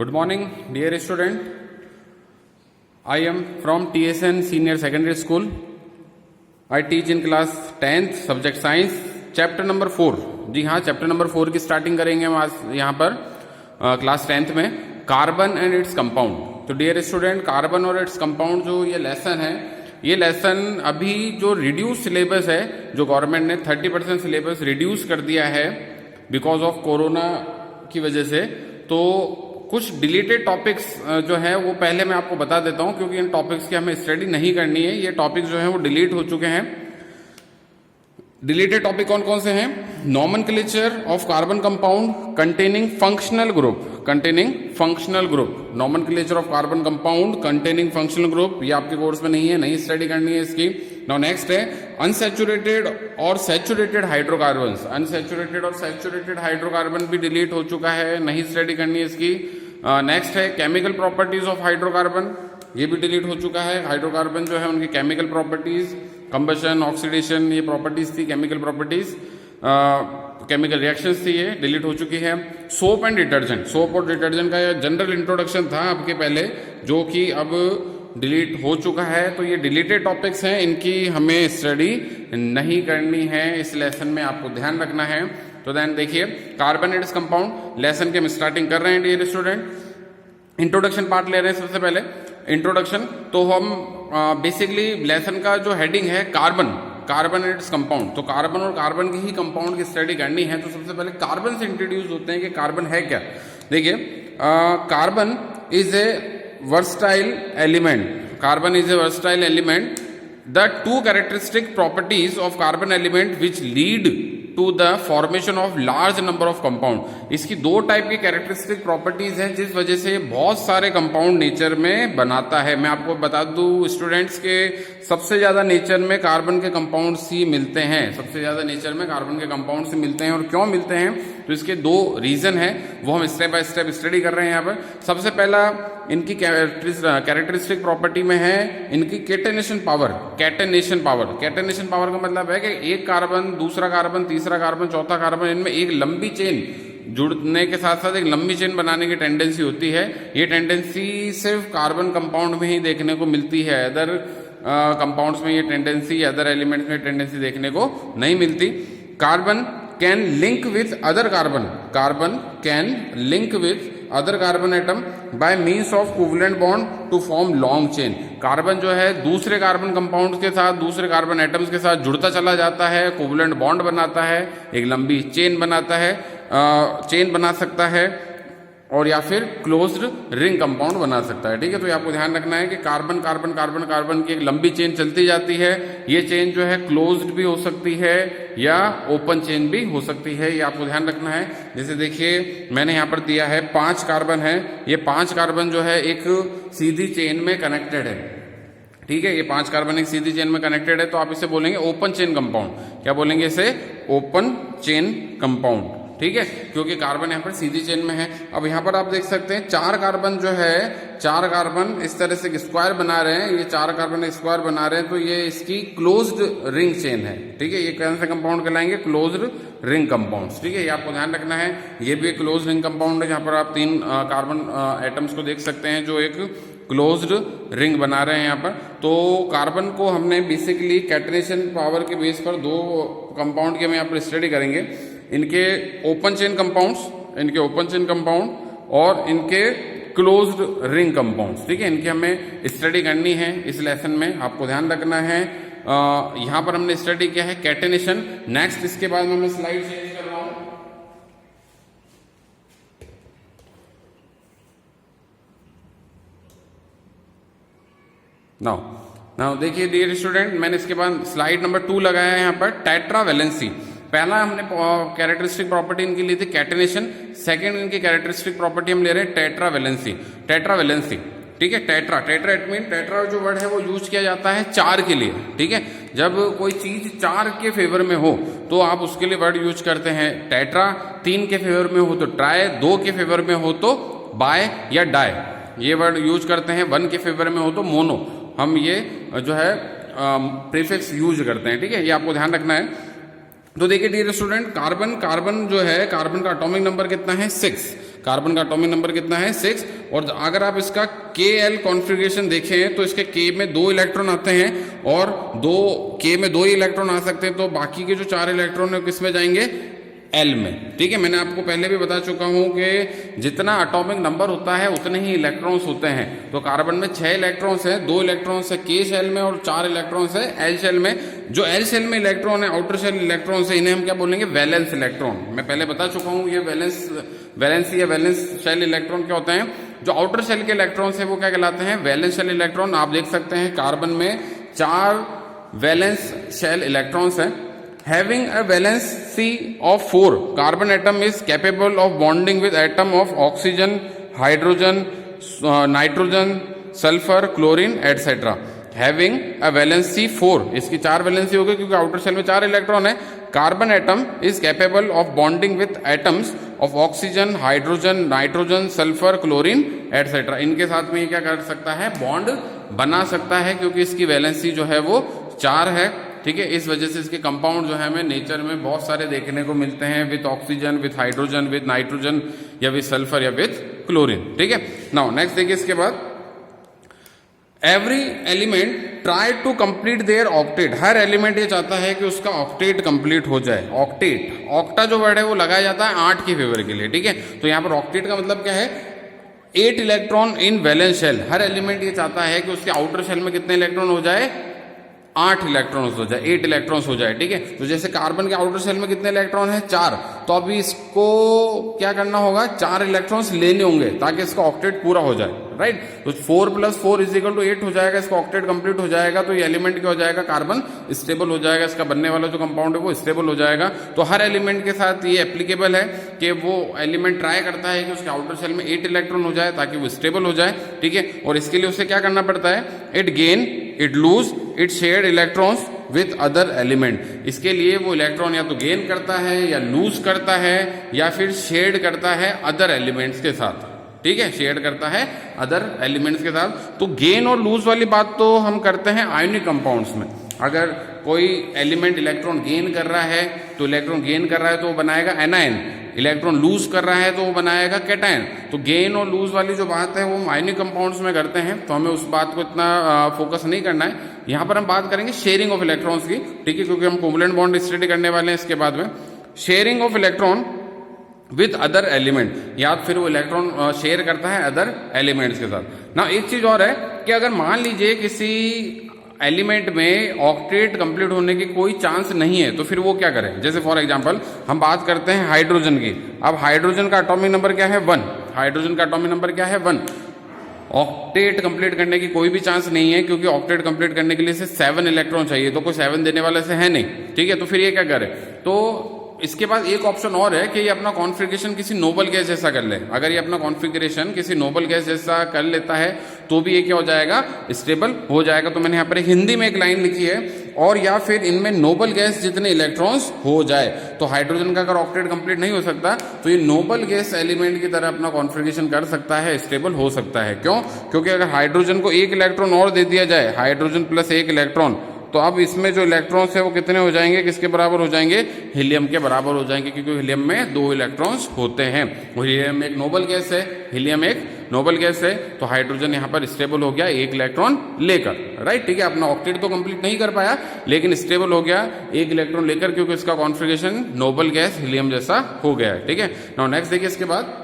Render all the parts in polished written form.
Good morning, dear student. I am from TSN Senior Secondary School. I teach in class 10th, subject science, chapter number 4. जी हाँ, chapter number 4 की starting करेंगे हम आज यहाँ पर class 10th में, carbon and its compound. तो dear student, carbon और इट्स कंपाउंड जो ये लेसन है, ये लेसन अभी जो रिड्यूस सिलेबस है, जो गवर्नमेंट ने 30% सिलेबस रिड्यूस कर दिया है बिकॉज ऑफ कोरोना की वजह से, तो कुछ डिलीटेड टॉपिक्स जो है वो पहले मैं आपको बता देता हूं, क्योंकि इन टॉपिक्स की हमें स्टडी नहीं करनी है. ये टॉपिक्स जो है वो डिलीट हो चुके हैं. डिलीटेड टॉपिक कौन कौन से हैं? Nomenclature of carbon compound containing functional group, nomenclature of carbon compound containing functional group. ये आपके कोर्स में नहीं है, नहीं स्टडी करनी है इसकी. नाउ नेक्स्ट है अनसैचुरेटेड और सैचुरेटेड हाइड्रोकार्बन्स. अनसैचुरेटेड और सैचुरेटेड हाइड्रोकार्बन भी डिलीट हो चुका है, नहीं स्टडी करनी है इसकी. नेक्स्ट है केमिकल प्रॉपर्टीज ऑफ हाइड्रोकार्बन, ये भी डिलीट हो चुका है. हाइड्रोकार्बन जो है उनकी केमिकल प्रॉपर्टीज, कंबशन, ऑक्सीडेशन, ये प्रॉपर्टीज थी, केमिकल प्रॉपर्टीज, केमिकल रिएक्शंस थी, ये डिलीट हो चुकी है. सोप एंड डिटर्जेंट, सोप और डिटर्जेंट का जनरल इंट्रोडक्शन था आपके पहले, जो कि अब डिलीट हो चुका है. तो ये डिलीटेड टॉपिक्स हैं, इनकी हमें स्टडी नहीं करनी है, इस लेसन में आपको ध्यान रखना है. तो देन देखिए, carbon and its compound lesson के हम स्टार्टिंग कर रहे हैं डियर स्टूडेंट. इंट्रोडक्शन पार्ट ले रहे हैं सबसे पहले. इंट्रोडक्शन तो हम बेसिकली लेसन का जो हेडिंग है कार्बन एंड इट्स कंपाउंड, तो कार्बन और कार्बन के ही कंपाउंड की स्टडी करनी है. तो सबसे पहले कार्बन से इंट्रोड्यूस होते हैं कि कार्बन है क्या. देखिए, carbon is a versatile element. Carbon is a versatile element. The two characteristic properties of carbon element which lead to the formation of large number of compound. इसकी दो टाइप की कैरेक्टरिस्टिक प्रॉपर्टीज हैं जिस वजह से बहुत सारे कंपाउंड नेचर में बनाता है. मैं आपको बता दूं स्टूडेंट्स के सबसे ज्यादा नेचर में कार्बन के कंपाउंड्स ही मिलते हैं, सबसे ज्यादा नेचर में कार्बन के कंपाउंड्स ही मिलते हैं. और क्यों मिलते हैं, तो इसके दो रीजन है, वो हम स्टेप बाय स्टेप स्टडी कर रहे हैं यहाँ पर. सबसे पहला इनकी कैरेक्टरिस्टिक प्रॉपर्टी में है इनकी कैटेनेशन पावर. कैटेनेशन पावर का मतलब है कि एक कार्बन, दूसरा कार्बन, तीसरा कार्बन, चौथा कार्बन, इनमें एक लंबी चेन जुड़ने के साथ साथ एक लंबी चेन बनाने की टेंडेंसी होती है. ये टेंडेंसी सिर्फ कार्बन कंपाउंड में ही देखने को मिलती है, अदर कंपाउंड्स में ये टेंडेंसी, अदर एलिमेंट्स में टेंडेंसी देखने को नहीं मिलती. Carbon can link with other carbon atom by means of covalent bond to form long chain. Carbon जो है दूसरे कार्बन कंपाउंड के साथ, दूसरे कार्बन एटम्स के साथ जुड़ता चला जाता है, कोवलेंट बॉन्ड बनाता है, एक लंबी चेन बनाता है, चेन बना सकता है, और या फिर क्लोज्ड रिंग कंपाउंड बना सकता है. ठीक है, तो ये आपको ध्यान रखना है कि कार्बन कार्बन कार्बन कार्बन की एक लंबी चेन चलती जाती है. ये चेन जो है क्लोज्ड भी हो सकती है या ओपन चेन भी हो सकती है, ये आपको ध्यान रखना है. जैसे देखिए, मैंने यहाँ पर दिया है 5 कार्बन है. ये 5 कार्बन जो है एक सीधी चेन में कनेक्टेड है. ठीक है, ये 5 कार्बन एक सीधी चेन में कनेक्टेड है, तो आप इसे बोलेंगे ओपन चेन कंपाउंड. क्या बोलेंगे इसे? Open chain compound. ठीक है, क्योंकि कार्बन यहाँ पर सीधी चेन में है. अब यहाँ पर आप देख सकते हैं 4 कार्बन जो है, 4 कार्बन इस तरह से स्क्वायर बना रहे हैं. ये 4 कार्बन स्क्वायर बना रहे हैं, तो ये इसकी क्लोज्ड रिंग चेन है. ठीक है, ये कौन से कंपाउंड कहलाएंगे? Closed ring compounds. ठीक है, ये आपको ध्यान रखना है. ये भी एक क्लोज्ड रिंग कंपाउंड है. यहाँ पर आप 3 कार्बन एटम्स को देख सकते हैं जो एक क्लोज्ड रिंग बना रहे हैं यहाँ पर. तो कार्बन को हमने बेसिकली कैटेनेशन पावर के बेस पर 2 कंपाउंड की हम यहाँ पर स्टडी करेंगे. इनके ओपन चेन कंपाउंड और इनके क्लोज्ड रिंग कंपाउंड्स. ठीक है, इनकी हमें स्टडी करनी है इस लेसन में, आपको ध्यान रखना है. यहाँ पर हमने स्टडी किया है कैटेनेशन. नेक्स्ट इसके बाद में मैं स्लाइड चेंज कर रहा हूं. नाउ देखिए डियर स्टूडेंट, मैंने इसके बाद स्लाइड नंबर 2 लगाया है यहाँ पर, टेट्रावैलेंसी. पहला हमने कैरेक्टरिस्टिक प्रॉपर्टी इनकी ली थी कैटेनेशन. सेकंड इनकी कैरेक्टरिस्टिक प्रॉपर्टी हम ले रहे हैं टेट्रावैलेंसी. ठीक है, टेट्रा इट मीन, टेट्रा जो वर्ड है वो यूज किया जाता है 4 के लिए. ठीक है, जब कोई चीज 4 के फेवर में हो तो आप उसके लिए वर्ड यूज करते हैं टेट्रा. 3 के फेवर में हो तो ट्राई, 2 के फेवर में हो तो बाय या डाई, ये वर्ड यूज करते हैं. 1 के फेवर में हो तो मोनो, हम ये जो है प्रीफिक्स यूज करते हैं. ठीक है, ये आपको ध्यान रखना है. तो देखिए डियर स्टूडेंट, कार्बन जो है, कार्बन का एटॉमिक नंबर कितना है? 6. कार्बन का एटॉमिक नंबर कितना है 6। और अगर आप इसका Kl कॉन्फ़िगरेशन देखें तो इसके K में 2 इलेक्ट्रॉन आते हैं और K में 2 ही इलेक्ट्रॉन आ सकते हैं, तो बाकी के जो 4 इलेक्ट्रॉन है किस में जाएंगे, L में। ठीक है, मैंने आपको पहले भी बता चुका हूं कि जितना एटॉमिक नंबर होता है उतने ही इलेक्ट्रॉन्स होते हैं। तो कार्बन में 6 इलेक्ट्रॉन्स हैं, 2 इलेक्ट्रॉन्स है K शेल में और 4 इलेक्ट्रॉन्स है L शेल में। जो L शेल में इलेक्ट्रॉन है, आउटर शेल इलेक्ट्रॉन्स है, इन्हें हम क्या बोलेंगे, वैलेंस इलेक्ट्रॉन। मैं पहले बता चुका हूं ये वैलेंसी या वैलेंस शेल इलेक्ट्रॉन क्या होते हैं। जो आउटर शेल के इलेक्ट्रॉन्स है वो क्या कहलाते हैं, वैलेंस शेल इलेक्ट्रॉन। आप देख सकते हैं कार्बन में 4 वैलेंस शेल इलेक्ट्रॉन्स हैं। Having a valency of 4, carbon atom is capable of bonding with atom of oxygen, hydrogen, nitrogen, sulfur, chlorine, etc. Having a valency 4, इसकी 4 वैलेंसी होगी क्योंकि आउटर शेल में 4 इलेक्ट्रॉन है। Carbon atom is capable of bonding with atoms of oxygen, hydrogen, nitrogen, sulphur, chlorine etcetera. इनके साथ में ये क्या कर सकता है, बॉन्ड बना सकता है क्योंकि इसकी वैलेंसी जो है वो 4 है। ठीक है, इस वजह से इसके कंपाउंड जो है हमें नेचर में बहुत सारे देखने को मिलते हैं, with oxygen, with hydrogen, with nitrogen या विथ सल्फर या विथ क्लोरीन। ठीक है, नाउ नेक्स्ट देखिए इसके बाद, every element try to complete their octet. हर एलिमेंट ये चाहता है कि उसका ऑक्टेट कंप्लीट हो जाए। ऑक्टेट, ऑक्टा जो वर्ड है वो लगाया जाता है 8 के फेवर के लिए। ठीक है, तो यहाँ पर ऑक्टेट का मतलब क्या है, 8 इलेक्ट्रॉन इन वैलेंस शेल। हर एलिमेंट ये चाहता है कि उसके आउटर शेल में कितने इलेक्ट्रॉन हो जाए, 8 इलेक्ट्रॉन्स हो जाए, 8 इलेक्ट्रॉन्स हो जाए। ठीक है, तो जैसे कार्बन के आउटर शेल में कितने इलेक्ट्रॉन है, 4, तो अभी इसको क्या करना होगा, 4 इलेक्ट्रॉन्स लेने होंगे ताकि इसका ऑक्टेट पूरा हो जाए। राइट, तो 4 + 4 = 8 हो जाएगा, इसका ऑक्टेट कंप्लीट हो जाएगा। तो ये एलिमेंट क्या हो जाएगा, कार्बन स्टेबल हो जाएगा, इसका बनने वाला जो कंपाउंड है वो स्टेबल हो जाएगा। तो हर एलिमेंट के साथ ये एप्लीकेबल है कि वो एलिमेंट ट्राई करता है कि उसके आउटर शेल में 8 इलेक्ट्रॉन हो जाए ताकि वो स्टेबल हो जाए। ठीक है, और इसके लिए उसे क्या करना पड़ता है, it gain, it lose, it share electrons with other element. इसके लिए वो इलेक्ट्रॉन या तो गेन करता है या लूज करता है या फिर शेड करता है अदर एलिमेंट्स के साथ। ठीक है, शेड करता है अदर एलिमेंट्स के साथ। तो गेन और लूज वाली बात तो हम करते हैं आयोनिक कंपाउंड्स में। अगर कोई एलिमेंट इलेक्ट्रॉन गेन कर रहा है तो इलेक्ट्रॉन गेन कर रहा है तो वो बनाएगा एनायन, इलेक्ट्रॉन लूज कर रहा है तो वो बनाएगा कैटायन। तो गेन और लूज वाली जो बात है वो हम आयोनिक कंपाउंड्स में करते हैं, तो हमें उस बात को इतना फोकस नहीं करना है। यहाँ पर हम बात करेंगे शेयरिंग ऑफ इलेक्ट्रॉन्स की। ठीक है, क्योंकि हम कोवलेंट बॉन्ड स्टडी करने वाले हैं इसके बाद में। Sharing of electron with other element, या फिर वो इलेक्ट्रॉन शेयर करता है अदर एलिमेंट्स के साथ ना। एक चीज और है कि अगर मान लीजिए किसी एलिमेंट में ऑक्टेट कंप्लीट होने की कोई चांस नहीं है तो फिर वो क्या करें। जैसे फॉर एग्जांपल हम बात करते हैं हाइड्रोजन की। अब हाइड्रोजन का एटॉमिक नंबर क्या है, 1। हाइड्रोजन का एटॉमिक नंबर क्या है, 1। ऑक्टेट कंप्लीट करने की कोई भी चांस नहीं है क्योंकि ऑक्टेट कंप्लीट करने के लिए से 7 इलेक्ट्रॉन चाहिए, तो कोई 7 देने वाले से है नहीं। ठीक है, तो फिर ये क्या करे, तो इसके पास एक ऑप्शन और है कि ये अपना कॉन्फ़िगरेशन किसी नोबल गैस जैसा कर ले। अगर ये अपना कॉन्फ़िगरेशन किसी नोबल गैस जैसा कर लेता है तो भी ये क्या हो जाएगा, स्टेबल हो जाएगा। तो मैंने यहाँ पर हिंदी में एक लाइन लिखी है, और या फिर इनमें नोबल गैस जितने इलेक्ट्रॉन्स हो जाए। तो हाइड्रोजन का अगर ऑक्टेट कंप्लीट नहीं हो सकता तो ये नोबल गैस एलिमेंट की तरह अपना कॉन्फ़िगरेशन कर सकता है, स्टेबल हो सकता है। क्यों, क्योंकि अगर हाइड्रोजन को 1 इलेक्ट्रॉन और दे दिया जाए, हाइड्रोजन + 1 इलेक्ट्रॉन, तो अब इसमें जो इलेक्ट्रॉन्स है वो कितने हो जाएंगे, किसके बराबर हो जाएंगे, हीलियम के बराबर हो जाएंगे, क्योंकि हीलियम में 2 इलेक्ट्रॉन्स होते हैं। हीलियम एक नोबल गैस है, हीलियम एक नोबल गैस है, तो हाइड्रोजन यहाँ पर स्टेबल हो गया 1 इलेक्ट्रॉन लेकर। राइट, ठीक है, अपना ऑक्टेट तो कंप्लीट नहीं कर पाया लेकिन स्टेबल हो गया 1 इलेक्ट्रॉन लेकर, क्योंकि इसका कॉन्फ़िगरेशन नोबल गैस हीलियम जैसा हो गया है। ठीक है, नाउ नेक्स्ट देखिए, इसके बाद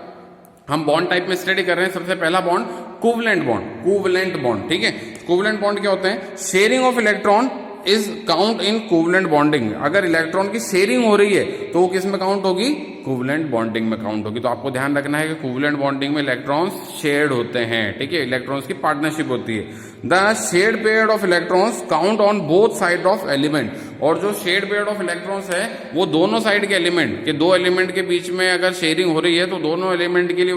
हम बॉन्ड टाइप में स्टडी कर रहे हैं। सबसे पहला bond covalent bond. Covalent bond, ठीक है, कोवलेंट बॉन्ड क्या होते हैं, sharing of electron is count in covalent bonding. अगर इलेक्ट्रॉन की शेयरिंग हो रही है तो वो किस में काउंट होगी, कोवलेंट बॉन्डिंग में काउंट होगी। तो आपको ध्यान रखना है कि कोवलेंट बॉन्डिंग में इलेक्ट्रॉन्स शेयर्ड होते हैं। ठीक है, इलेक्ट्रॉन्स की पार्टनरशिप होती है। The shared pair of electrons count on both side of element. और जो शेयर्ड पेयर ऑफ इलेक्ट्रॉन्स है वो दोनों साइड के एलिमेंट के, 2 एलिमेंट के बीच में अगर शेयरिंग हो रही है तो दोनों एलिमेंट के लिए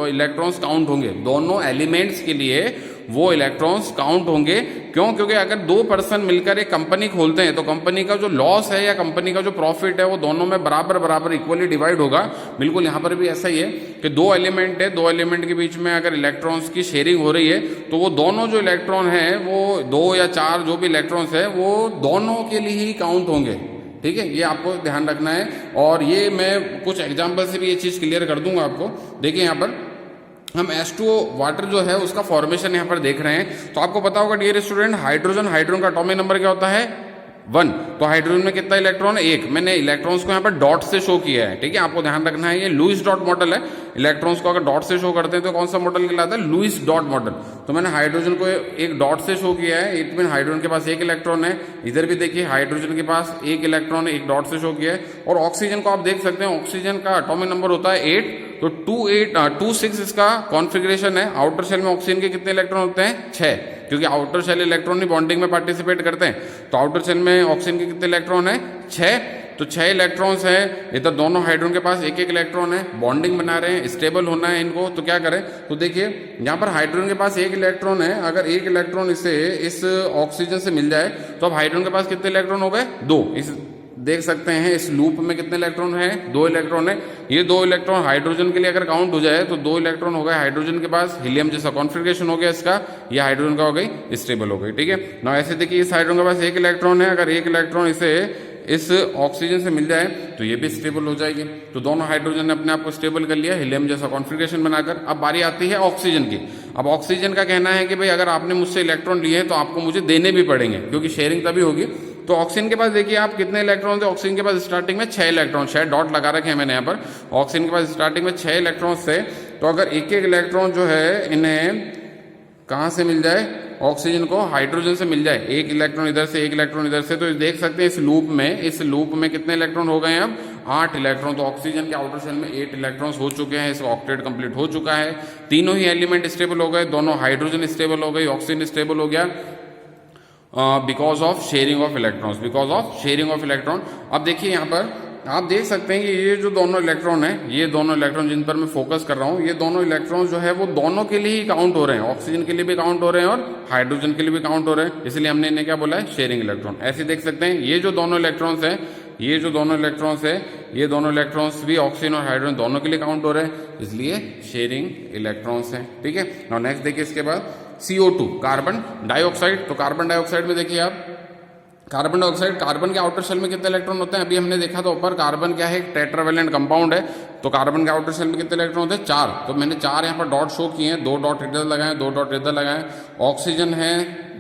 इलेक्ट्रॉन्स काउंट होंगे, दोनों एलिमेंट्स के लिए वो इलेक्ट्रॉन्स काउंट होंगे। क्यों, क्योंकि अगर 2 पर्सन मिलकर एक कंपनी खोलते हैं तो कंपनी का जो लॉस है या कंपनी का जो प्रॉफिट है वो दोनों में बराबर बराबर इक्वली डिवाइड होगा। बिल्कुल यहाँ पर भी ऐसा ही है कि 2 एलिमेंट है, 2 एलिमेंट के बीच में अगर इलेक्ट्रॉन्स की शेयरिंग हो रही है तो वो दोनों जो इलेक्ट्रॉन है वो 2 या 4 जो भी इलेक्ट्रॉन्स है वो दोनों के लिए ही काउंट होंगे। ठीक है, ये आपको ध्यान रखना है। और ये मैं कुछ एग्जाम्पल से भी ये चीज़ क्लियर कर दूंगा आपको। देखिए यहाँ पर हम H2O वाटर जो है उसका फॉर्मेशन यहाँ पर देख रहे हैं। तो आपको पता होगा डियर स्टूडेंट, हाइड्रोजन का एटॉमिक नंबर क्या होता है 1। तो हाइड्रोजन में कितना इलेक्ट्रॉन है 1। मैंने इलेक्ट्रॉन्स को यहाँ पर डॉट से शो किया है, ठीक है, आपको ध्यान रखना है। ये लुईस डॉट मॉडल है। इलेक्ट्रॉन्स को अगर डॉट से शो करते हैं तो कौन सा मॉडल कहलाता है, लुईस डॉट मॉडल। तो मैंने हाइड्रोजन को एक डॉट से शो किया है, इट मीन हाइड्रोजन के पास 1 इलेक्ट्रॉन है। इधर भी देखिए हाइड्रोजन के पास 1 इलेक्ट्रॉन है, एक डॉट से शो किया है। और ऑक्सीजन को आप देख सकते हैं, ऑक्सीजन का एटॉमिक नंबर होता है 8। तो 2 6 इसका कॉन्फ़िगरेशन है। आउटर शेल में ऑक्सीजन के कितने इलेक्ट्रॉन होते हैं 6, क्योंकि आउटर शेल इलेक्ट्रॉन ही बॉन्डिंग में पार्टिसिपेट करते हैं। तो आउटर शेल में ऑक्सीजन के कितने इलेक्ट्रॉन है 6। तो 6 इलेक्ट्रॉन्स है। इधर दोनों हाइड्रोजन के पास 1 इलेक्ट्रॉन है, बॉन्डिंग बना रहे हैं, स्टेबल होना है इनको। तो क्या करें, तो देखिए यहाँ पर हाइड्रोजन के पास 1 इलेक्ट्रॉन है। अगर 1 इलेक्ट्रॉन इस ऑक्सीजन से मिल जाए तो अब हाइड्रोजन के पास कितने इलेक्ट्रॉन हो गए 2। इस देख सकते हैं इस लूप में कितने इलेक्ट्रॉन है 2 इलेक्ट्रॉन है। ये 2 इलेक्ट्रॉन हाइड्रोजन के लिए अगर काउंट हो जाए तो 2 इलेक्ट्रॉन हो गए हाइड्रोजन के पास, हीलियम जैसा कॉन्फ़िगरेशन हो गया इसका, ये हाइड्रोजन का हो गई स्टेबल हो गई, ठीक है ना। ऐसे देखिए इस हाइड्रोजन के पास 1 इलेक्ट्रॉन है, अगर 1 इलेक्ट्रॉन इस ऑक्सीजन से मिल जाए तो ये भी स्टेबल हो जाएगी। तो दोनों हाइड्रोजन ने अपने आप को स्टेबल कर लिया हीलियम जैसा कॉन्फ़िगरेशन बनाकर। अब बारी आती है ऑक्सीजन की। अब ऑक्सीजन का कहना है कि भाई अगर आपने मुझसे इलेक्ट्रॉन लिए हैं तो आपको मुझे देने भी पड़ेंगे, क्योंकि शेयरिंग तभी होगी। तो ऑक्सीजन के पास देखिए आप कितने इलेक्ट्रॉन थे, ऑक्सीजन के पास स्टार्टिंग में 6 इलेक्ट्रॉन, शायद डॉट लगा रखे हैं मैंने यहाँ पर। ऑक्सीजन के पास स्टार्टिंग में 6 इलेक्ट्रॉन थे। तो अगर एक इलेक्ट्रॉन जो है इन्हें कहाँ से मिल जाए, ऑक्सीजन को हाइड्रोजन से मिल जाए, 1 इलेक्ट्रॉन इधर से 1 इलेक्ट्रॉन इधर से, तो देख सकते हैं इस लूप में कितने इलेक्ट्रॉन हो गए हैं अब 8 इलेक्ट्रॉन। तो ऑक्सीजन के आउटर शेल में 8 इलेक्ट्रॉन्स हो चुके हैं, इसका ऑक्टेट कंप्लीट हो चुका है। तीनों ही एलिमेंट स्टेबल हो गए, दोनों हाइड्रोजन स्टेबल हो गई, ऑक्सीजन स्टेबल हो गया because of sharing of electron. अब देखिए यहाँ पर आप देख सकते हैं कि ये जो दोनों इलेक्ट्रॉन है, ये दोनों इलेक्ट्रॉन जिन पर मैं फोकस कर रहा हूँ, ये दोनों इलेक्ट्रॉन जो है वो दोनों के लिए ही काउंट हो रहे हैं, ऑक्सीजन के लिए भी काउंट हो रहे हैं और हाइड्रोजन के लिए भी काउंट हो रहे हैं। इसलिए हमने इन्हें क्या बोला है, शेयरिंग इलेक्ट्रॉन। ऐसे देख सकते हैं ये जो दोनों इलेक्ट्रॉन्स हैं, ये दोनों इलेक्ट्रॉन्स भी ऑक्सीजन और हाइड्रोजन दोनों के लिए काउंट हो रहे हैं, इसलिए शेयरिंग इलेक्ट्रॉन्स हैं, ठीक है। नाउ नेक्स्ट देखिए इसके बाद CO2 कार्बन डाइऑक्साइड। तो कार्बन डाइऑक्साइड में देखिए आप कार्बन डाइऑक्साइड, कार्बन के आउटर शेल में कितने इलेक्ट्रॉन होते हैं, अभी हमने देखा था ऊपर। कार्बन क्या है, एक टेट्रावेलेंट कंपाउंड है। तो कार्बन के आउटर शेल में कितने इलेक्ट्रॉन होते हैं 4। तो मैंने 4 यहाँ पर डॉट शो किए हैं, 2 डॉट इधर लगाए, 2 डॉट इधर लगाए। ऑक्सीजन है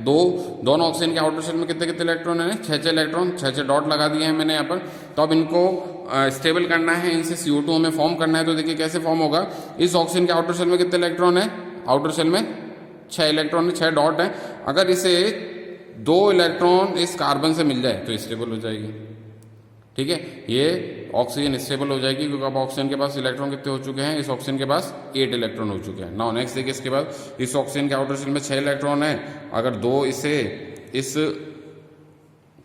2, दोनों ऑक्सीजन के आउटर शेल में कितने इलेक्ट्रॉन है 6 इलेक्ट्रॉन, 6 डॉट लगा दिए हैं मैंने यहाँ पर। तो अब इनको स्टेबल करना है, इनसे CO2 हमें फॉर्म करना है। तो देखिए कैसे फॉर्म होगा, इस ऑक्सीजन के आउटर शेल में कितने इलेक्ट्रॉन है, आउटर शेल में 6 इलेक्ट्रॉन है, 6 डॉट है। अगर इसे 2 इलेक्ट्रॉन इस कार्बन से मिल जाए तो स्टेबल हो जाएगी, ठीक है। ये ऑक्सीजन स्टेबल हो जाएगी, क्योंकि अब ऑक्सीजन के पास इलेक्ट्रॉन कितने हो चुके हैं, इस ऑक्सीजन के पास 8 इलेक्ट्रॉन हो चुके हैं। नाउ नेक्स्ट देखिए इसके बाद इस ऑक्सीजन के आउटर शेल में 6 इलेक्ट्रॉन है, अगर 2 इसे इस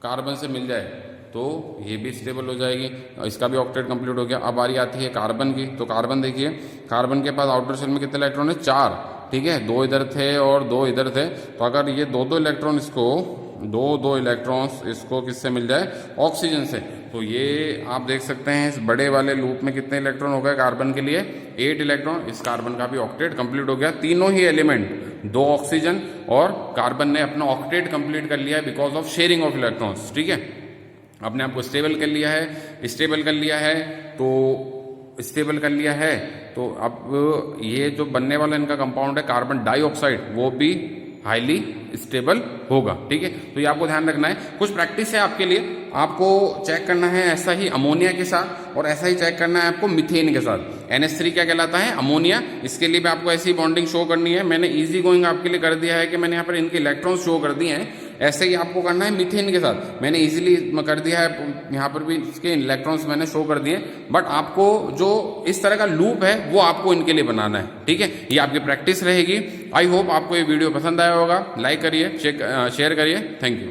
कार्बन से मिल जाए तो ये भी स्टेबल हो जाएगी, इसका भी ऑक्टेट कंप्लीट हो गया। अब बारी आती है कार्बन की। तो कार्बन देखिए, कार्बन के पास आउटर शेल में कितने इलेक्ट्रॉन है 4, ठीक है, 2 इधर थे और 2 इधर थे। तो अगर ये 2 इलेक्ट्रॉन इसको किससे मिल जाए, ऑक्सीजन से, तो ये आप देख सकते हैं इस बड़े वाले लूप में कितने इलेक्ट्रॉन हो गए कार्बन के लिए 8 इलेक्ट्रॉन। इस कार्बन का भी ऑक्टेट कंप्लीट हो गया। तीनों ही एलिमेंट, 2 ऑक्सीजन और कार्बन ने अपना ऑक्टेट कंप्लीट कर लिया है because of sharing of electrons, ठीक है। अपने आप को स्टेबल कर लिया है। तो अब ये जो बनने वाला इनका कंपाउंड है कार्बन डाइऑक्साइड, वो भी हाईली स्टेबल होगा, ठीक है। तो ये आपको ध्यान रखना है। कुछ प्रैक्टिस है आपके लिए, आपको चेक करना है ऐसा ही अमोनिया के साथ और ऐसा ही चेक करना है आपको मीथेन के साथ। NH3 क्या कहलाता है, अमोनिया। इसके लिए भी आपको ऐसी बॉन्डिंग शो करनी है। मैंने इजी गोइंग आपके लिए कर दिया है कि मैंने यहाँ पर इनके इलेक्ट्रॉन शो कर दिए हैं, ऐसे ही आपको करना है मीथेन के साथ। मैंने इजीली कर दिया है, यहाँ पर भी इसके इलेक्ट्रॉन्स मैंने शो कर दिए, बट आपको जो इस तरह का लूप है वो आपको इनके लिए बनाना है, ठीक है। ये आपकी प्रैक्टिस रहेगी। आई होप आपको ये वीडियो पसंद आया होगा। लाइक करिए, शेयर करिए। Thank you.